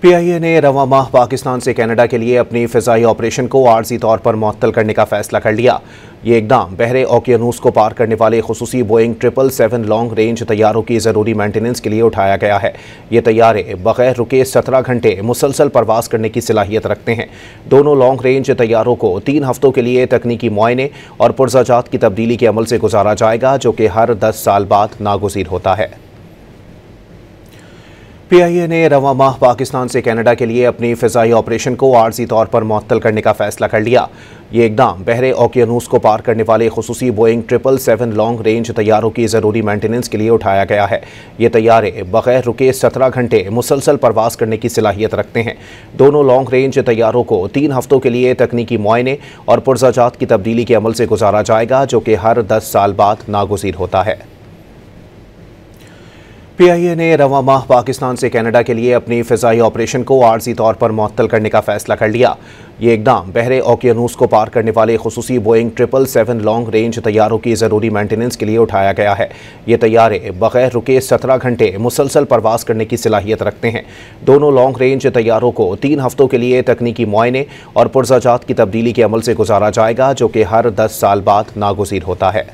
PIA ने रवां माह पाकिस्तान से कनाडा के लिए अपनी फ़िज़ाई ऑपरेशन को आर्जी तौर पर मुअत्तल करने का फैसला कर लिया। ये इक़दाम बहरे ओकियानूस को पार करने वाले खुसूसी बोइंग 777 लॉन्ग रेंज तैयारों की ज़रूरी मेंटेनेंस के लिए उठाया गया है। ये तैयारे बग़ैर रुके 17 घंटे मुसलसल परवास करने की सलाहियत रखते हैं। दोनों लॉन्ग रेंज तैयारों को 3 हफ्तों के लिए तकनीकी मुआयने और पुर्ज़ाजात की तब्दीली के अमल से गुजारा जाएगा, जो कि हर 10 साल बाद नागुज़ीर होता है। पीआईए ने रवां माह पाकिस्तान से कनाडा के लिए अपनी फ़िज़ाई ऑपरेशन को आर्जी तौर पर मुअत्तल करने का फैसला कर लिया। ये इक़दाम बहरे ओकियानूस को पार करने वाले खुसूसी बोइंग 777 लॉन्ग रेंज तैयारों की ज़रूरी मेंटेनेंस के लिए उठाया गया है। ये तैयारे बग़ैर रुके 17 घंटे मुसलसल परवास करने की सलाहियत रखते हैं। दोनों लॉन्ग रेंज तैयारों को 3 हफ्तों के लिए तकनीकी मुआयने और पुर्ज़ाजात की तब्दीली के अमल से गुजारा जाएगा, जो कि हर 10 साल बाद नागुज़ीर होता है। पीआईए ने रवां माह पाकिस्तान से कनाडा के लिए अपनी फ़िज़ाई ऑपरेशन को आर्जी तौर पर मुअत्तल करने का फैसला कर लिया। ये इक़दाम बहरे ओकियानूस को पार करने वाले खुसूसी बोइंग 777 लॉन्ग रेंज तैयारों की ज़रूरी मेंटेनेंस के लिए उठाया गया है। ये तैयारे बग़ैर रुके 17 घंटे मुसलसल परवास करने की सलाहियत रखते हैं। दोनों लॉन्ग रेंज तैयारों को 3 हफ्तों के लिए तकनीकी मुआयने और पुर्ज़ाजात की तब्दीली के अमल से गुजारा जाएगा, जो कि हर 10 साल बाद नागुज़ीर होता है।